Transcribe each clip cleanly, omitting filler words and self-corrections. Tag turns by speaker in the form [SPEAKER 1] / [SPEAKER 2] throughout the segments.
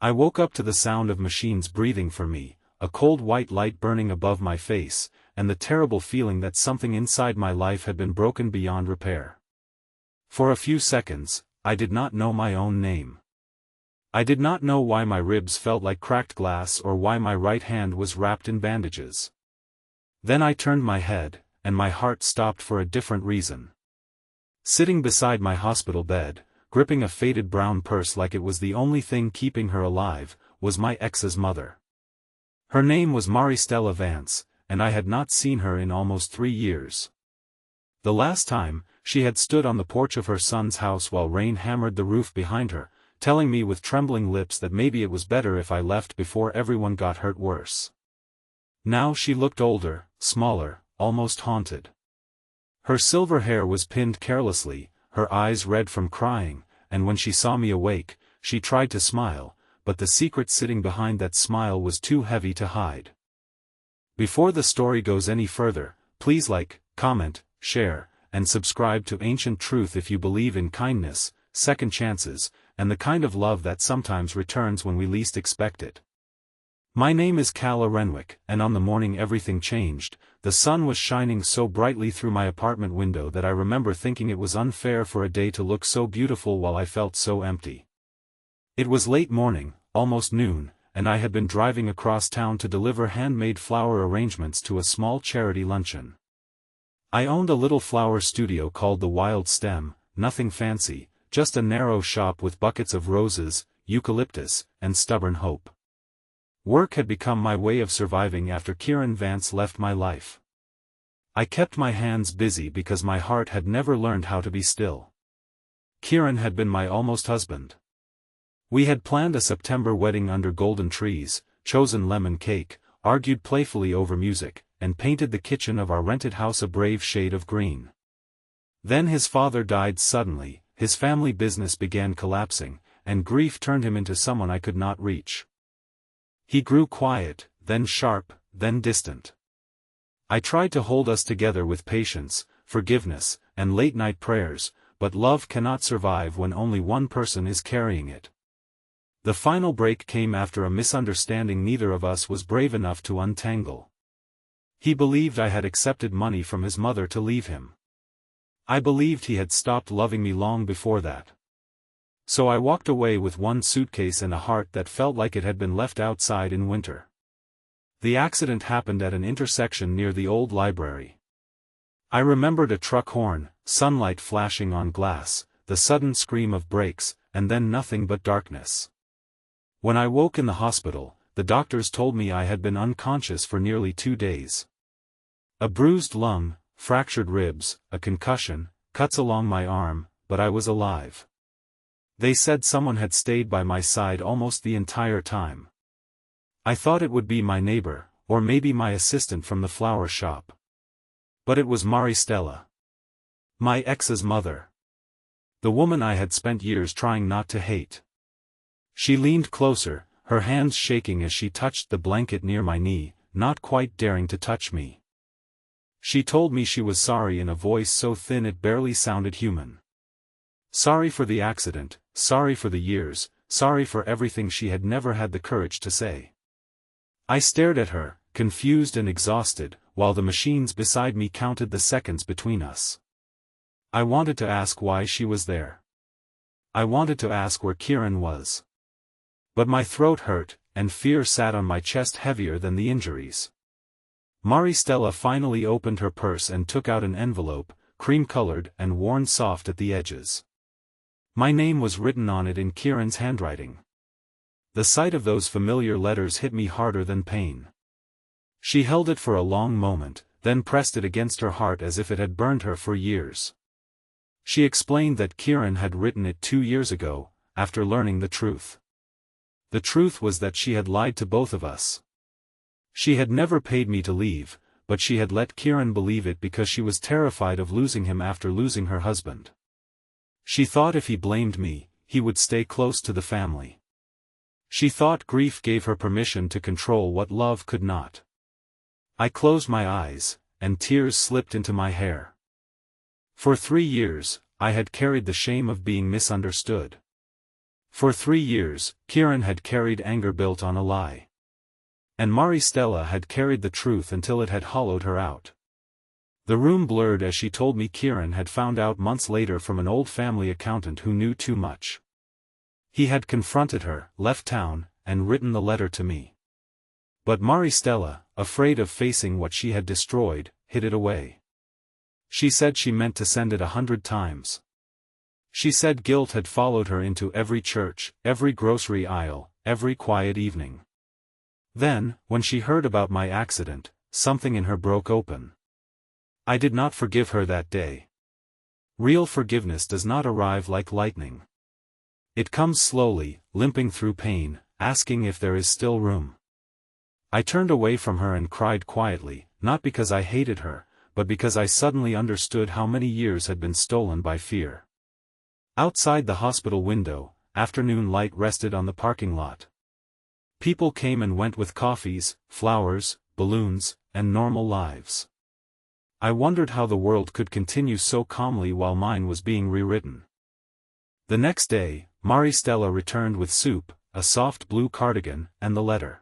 [SPEAKER 1] I woke up to the sound of machines breathing for me, a cold white light burning above my face, and the terrible feeling that something inside my life had been broken beyond repair. For a few seconds, I did not know my own name. I did not know why my ribs felt like cracked glass or why my right hand was wrapped in bandages. Then I turned my head, and my heart stopped for a different reason. Sitting beside my hospital bed, gripping a faded brown purse like it was the only thing keeping her alive, was my ex's mother. Her name was Maristella Vance, and I had not seen her in almost 3 years. The last time, she had stood on the porch of her son's house while rain hammered the roof behind her, telling me with trembling lips that maybe it was better if I left before everyone got hurt worse. Now she looked older, smaller, almost haunted. Her silver hair was pinned carelessly, her eyes red from crying, and when she saw me awake, she tried to smile, but the secret sitting behind that smile was too heavy to hide. Before the story goes any further, please like, comment, share, and subscribe to Ancient Truth if you believe in kindness, second chances, and the kind of love that sometimes returns when we least expect it. My name is Calla Renwick, and on the morning everything changed, the sun was shining so brightly through my apartment window that I remember thinking it was unfair for a day to look so beautiful while I felt so empty. It was late morning, almost noon, and I had been driving across town to deliver handmade flower arrangements to a small charity luncheon. I owned a little flower studio called the Wild Stem, nothing fancy, just a narrow shop with buckets of roses, eucalyptus, and stubborn hope. Work had become my way of surviving after Kieran Vance left my life. I kept my hands busy because my heart had never learned how to be still. Kieran had been my almost husband. We had planned a September wedding under golden trees, chosen lemon cake, argued playfully over music, and painted the kitchen of our rented house a brave shade of green. Then his father died suddenly. His family business began collapsing, and grief turned him into someone I could not reach. He grew quiet, then sharp, then distant. I tried to hold us together with patience, forgiveness, and late-night prayers, but love cannot survive when only one person is carrying it. The final break came after a misunderstanding neither of us was brave enough to untangle. He believed I had accepted money from his mother to leave him. I believed he had stopped loving me long before that. So I walked away with one suitcase and a heart that felt like it had been left outside in winter. The accident happened at an intersection near the old library. I remembered a truck horn, sunlight flashing on glass, the sudden scream of brakes, and then nothing but darkness. When I woke in the hospital, the doctors told me I had been unconscious for nearly 2 days. A bruised lung, fractured ribs, a concussion, cuts along my arm, but I was alive. They said someone had stayed by my side almost the entire time. I thought it would be my neighbor, or maybe my assistant from the flower shop. But it was Maristella. My ex's mother. The woman I had spent years trying not to hate. She leaned closer, her hands shaking as she touched the blanket near my knee, not quite daring to touch me. She told me she was sorry in a voice so thin it barely sounded human. Sorry for the accident, sorry for the years, sorry for everything she had never had the courage to say. I stared at her, confused and exhausted, while the machines beside me counted the seconds between us. I wanted to ask why she was there. I wanted to ask where Kieran was. But my throat hurt, and fear sat on my chest heavier than the injuries. Maristella finally opened her purse and took out an envelope, cream-colored and worn soft at the edges. My name was written on it in Kieran's handwriting. The sight of those familiar letters hit me harder than pain. She held it for a long moment, then pressed it against her heart as if it had burned her for years. She explained that Kieran had written it 2 years ago, after learning the truth. The truth was that she had lied to both of us. She had never paid me to leave, but she had let Kieran believe it because she was terrified of losing him after losing her husband. She thought if he blamed me, he would stay close to the family. She thought grief gave her permission to control what love could not. I closed my eyes, and tears slipped into my hair. For 3 years, I had carried the shame of being misunderstood. For 3 years, Kieran had carried anger built on a lie. And Maristella had carried the truth until it had hollowed her out. The room blurred as she told me Kieran had found out months later from an old family accountant who knew too much. He had confronted her, left town, and written the letter to me. But Maristella, afraid of facing what she had destroyed, hid it away. She said she meant to send it 100 times. She said guilt had followed her into every church, every grocery aisle, every quiet evening. Then, when she heard about my accident, something in her broke open. I did not forgive her that day. Real forgiveness does not arrive like lightning. It comes slowly, limping through pain, asking if there is still room. I turned away from her and cried quietly, not because I hated her, but because I suddenly understood how many years had been stolen by fear. Outside the hospital window, afternoon light rested on the parking lot. People came and went with coffees, flowers, balloons, and normal lives. I wondered how the world could continue so calmly while mine was being rewritten. The next day, Maristella returned with soup, a soft blue cardigan, and the letter.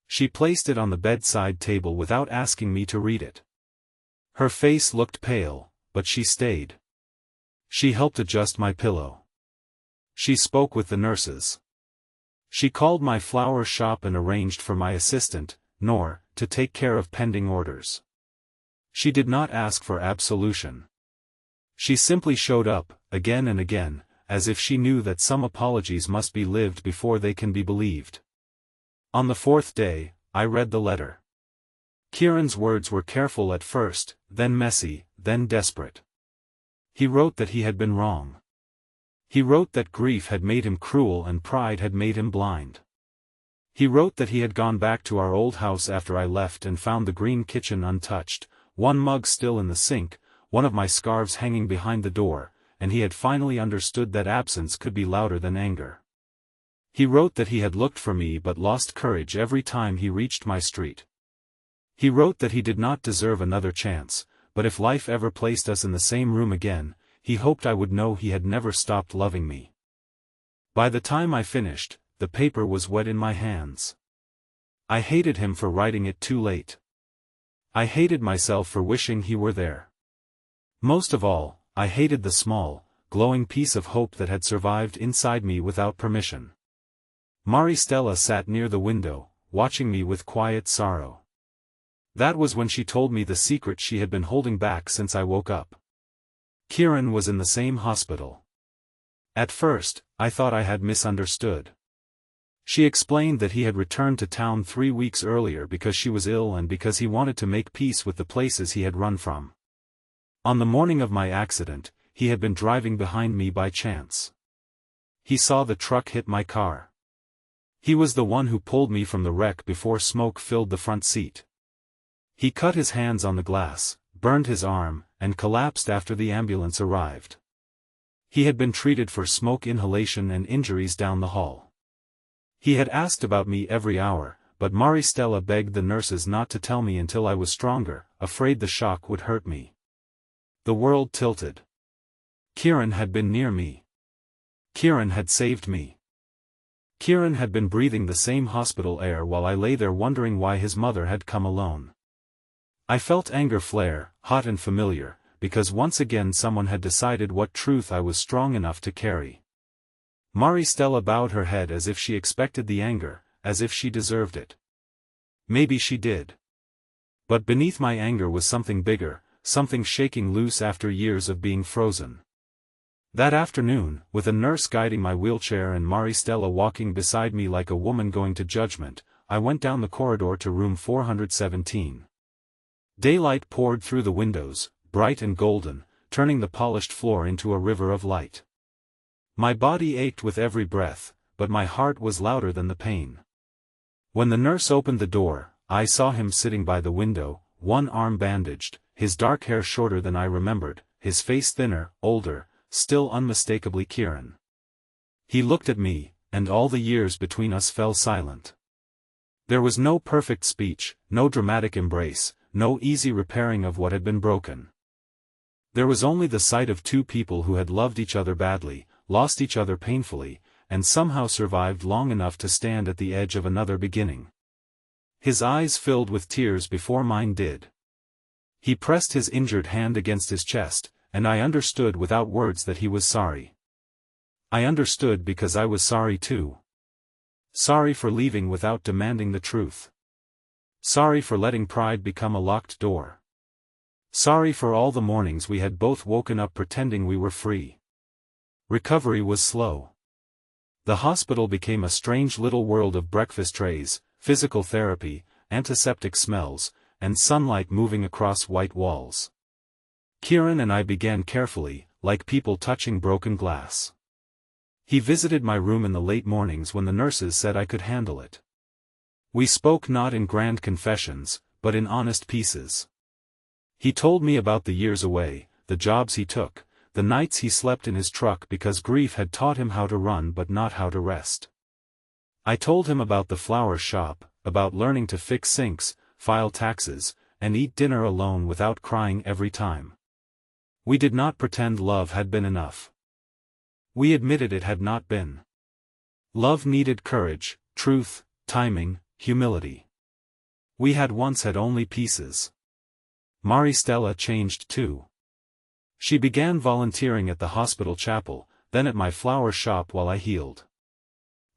[SPEAKER 1] She placed it on the bedside table without asking me to read it. Her face looked pale, but she stayed. She helped adjust my pillow. She spoke with the nurses. She called my flower shop and arranged for my assistant, Nor, to take care of pending orders. She did not ask for absolution. She simply showed up, again and again, as if she knew that some apologies must be lived before they can be believed. On the 4th day, I read the letter. Kieran's words were careful at first, then messy, then desperate. He wrote that he had been wrong. He wrote that grief had made him cruel and pride had made him blind. He wrote that he had gone back to our old house after I left and found the green kitchen untouched, one mug still in the sink, one of my scarves hanging behind the door, and he had finally understood that absence could be louder than anger. He wrote that he had looked for me but lost courage every time he reached my street. He wrote that he did not deserve another chance, but if life ever placed us in the same room again, he hoped I would know he had never stopped loving me. By the time I finished, the paper was wet in my hands. I hated him for writing it too late. I hated myself for wishing he were there. Most of all, I hated the small, glowing piece of hope that had survived inside me without permission. Maristella sat near the window, watching me with quiet sorrow. That was when she told me the secret she had been holding back since I woke up. Kieran was in the same hospital. At first, I thought I had misunderstood. She explained that he had returned to town 3 weeks earlier because she was ill and because he wanted to make peace with the places he had run from. On the morning of my accident, he had been driving behind me by chance. He saw the truck hit my car. He was the one who pulled me from the wreck before smoke filled the front seat. He cut his hands on the glass, burned his arm, and collapsed after the ambulance arrived. He had been treated for smoke inhalation and injuries down the hall. He had asked about me every hour, but Maristella begged the nurses not to tell me until I was stronger, afraid the shock would hurt me. The world tilted. Kieran had been near me. Kieran had saved me. Kieran had been breathing the same hospital air while I lay there wondering why his mother had come alone. I felt anger flare, hot and familiar, because once again someone had decided what truth I was strong enough to carry. Maristella bowed her head as if she expected the anger, as if she deserved it. Maybe she did. But beneath my anger was something bigger, something shaking loose after years of being frozen. That afternoon, with a nurse guiding my wheelchair and Maristella walking beside me like a woman going to judgment, I went down the corridor to room 417. Daylight poured through the windows, bright and golden, turning the polished floor into a river of light. My body ached with every breath, but my heart was louder than the pain. When the nurse opened the door, I saw him sitting by the window, one arm bandaged, his dark hair shorter than I remembered, his face thinner, older, still unmistakably Kieran. He looked at me, and all the years between us fell silent. There was no perfect speech, no dramatic embrace, no easy repairing of what had been broken. There was only the sight of two people who had loved each other badly, lost each other painfully, and somehow survived long enough to stand at the edge of another beginning. His eyes filled with tears before mine did. He pressed his injured hand against his chest, and I understood without words that he was sorry. I understood because I was sorry too. Sorry for leaving without demanding the truth. Sorry for letting pride become a locked door. Sorry for all the mornings we had both woken up pretending we were free. Recovery was slow. The hospital became a strange little world of breakfast trays, physical therapy, antiseptic smells, and sunlight moving across white walls. Kieran and I began carefully, like people touching broken glass. He visited my room in the late mornings when the nurses said I could handle it. We spoke not in grand confessions, but in honest pieces. He told me about the years away, the jobs he took, the nights he slept in his truck because grief had taught him how to run but not how to rest. I told him about the flower shop, about learning to fix sinks, file taxes, and eat dinner alone without crying every time. We did not pretend love had been enough. We admitted it had not been. Love needed courage, truth, timing, humility. We had once had only pieces. Maristella changed too. She began volunteering at the hospital chapel, then at my flower shop while I healed.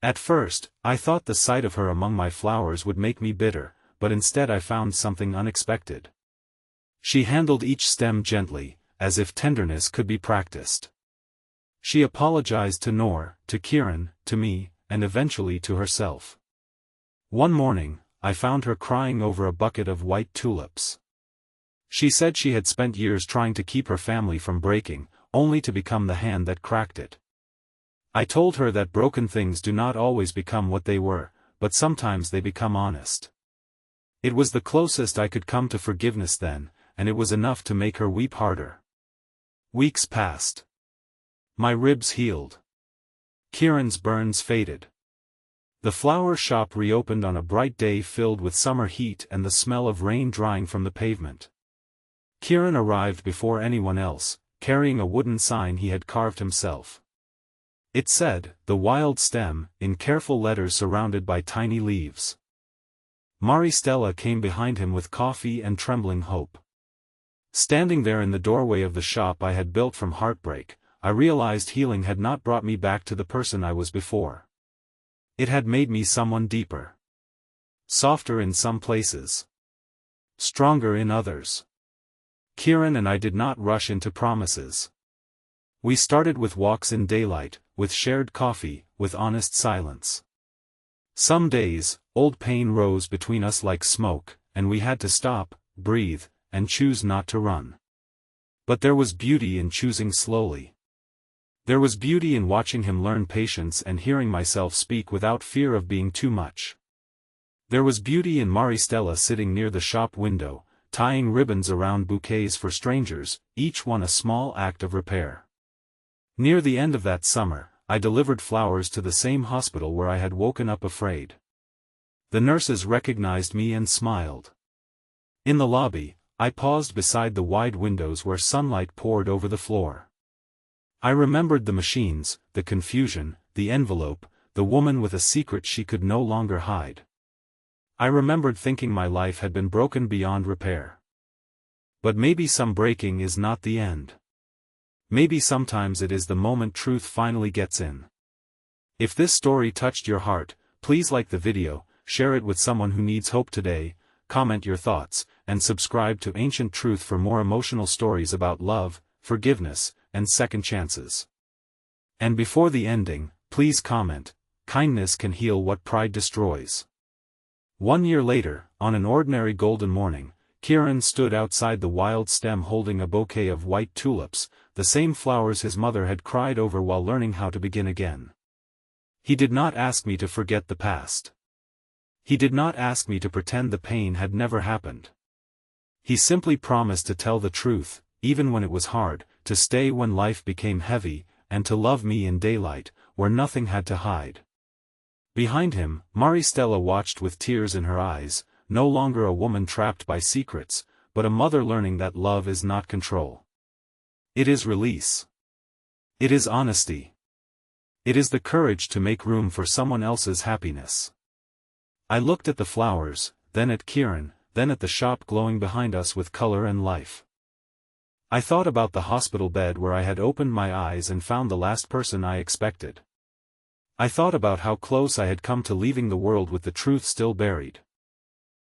[SPEAKER 1] At first, I thought the sight of her among my flowers would make me bitter, but instead I found something unexpected. She handled each stem gently, as if tenderness could be practiced. She apologized to Noor, to Kieran, to me, and eventually to herself. One morning, I found her crying over a bucket of white tulips. She said she had spent years trying to keep her family from breaking, only to become the hand that cracked it. I told her that broken things do not always become what they were, but sometimes they become honest. It was the closest I could come to forgiveness then, and it was enough to make her weep harder. Weeks passed. My ribs healed. Kieran's burns faded. The flower shop reopened on a bright day filled with summer heat and the smell of rain drying from the pavement. Kieran arrived before anyone else, carrying a wooden sign he had carved himself. It said, "The Wild Stem," in careful letters surrounded by tiny leaves. Maristella came behind him with coffee and trembling hope. Standing there in the doorway of the shop I had built from heartbreak, I realized healing had not brought me back to the person I was before. It had made me someone deeper. Softer in some places. Stronger in others. Kieran and I did not rush into promises. We started with walks in daylight, with shared coffee, with honest silence. Some days, old pain rose between us like smoke, and we had to stop, breathe, and choose not to run. But there was beauty in choosing slowly. There was beauty in watching him learn patience and hearing myself speak without fear of being too much. There was beauty in Maristella sitting near the shop window, tying ribbons around bouquets for strangers, each one a small act of repair. Near the end of that summer, I delivered flowers to the same hospital where I had woken up afraid. The nurses recognized me and smiled. In the lobby, I paused beside the wide windows where sunlight poured over the floor. I remembered the machines, the confusion, the envelope, the woman with a secret she could no longer hide. I remembered thinking my life had been broken beyond repair. But maybe some breaking is not the end. Maybe sometimes it is the moment truth finally gets in. If this story touched your heart, please like the video, share it with someone who needs hope today, comment your thoughts, and subscribe to Ancient Truth for more emotional stories about love, forgiveness, and second chances. And before the ending, please comment, kindness can heal what pride destroys. 1 year later, on an ordinary golden morning, Kieran stood outside the Wild Stem holding a bouquet of white tulips, the same flowers his mother had cried over while learning how to begin again. He did not ask me to forget the past. He did not ask me to pretend the pain had never happened. He simply promised to tell the truth, even when it was hard, to stay when life became heavy, and to love me in daylight, where nothing had to hide. Behind him, Maristella watched with tears in her eyes, no longer a woman trapped by secrets, but a mother learning that love is not control. It is release. It is honesty. It is the courage to make room for someone else's happiness. I looked at the flowers, then at Kieran, then at the shop glowing behind us with color and life. I thought about the hospital bed where I had opened my eyes and found the last person I expected. I thought about how close I had come to leaving the world with the truth still buried.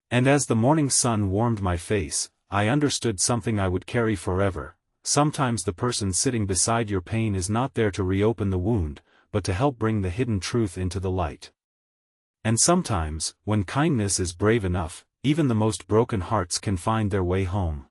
[SPEAKER 1] And as the morning sun warmed my face, I understood something I would carry forever. Sometimes the person sitting beside your pain is not there to reopen the wound, but to help bring the hidden truth into the light. And sometimes, when kindness is brave enough, even the most broken hearts can find their way home.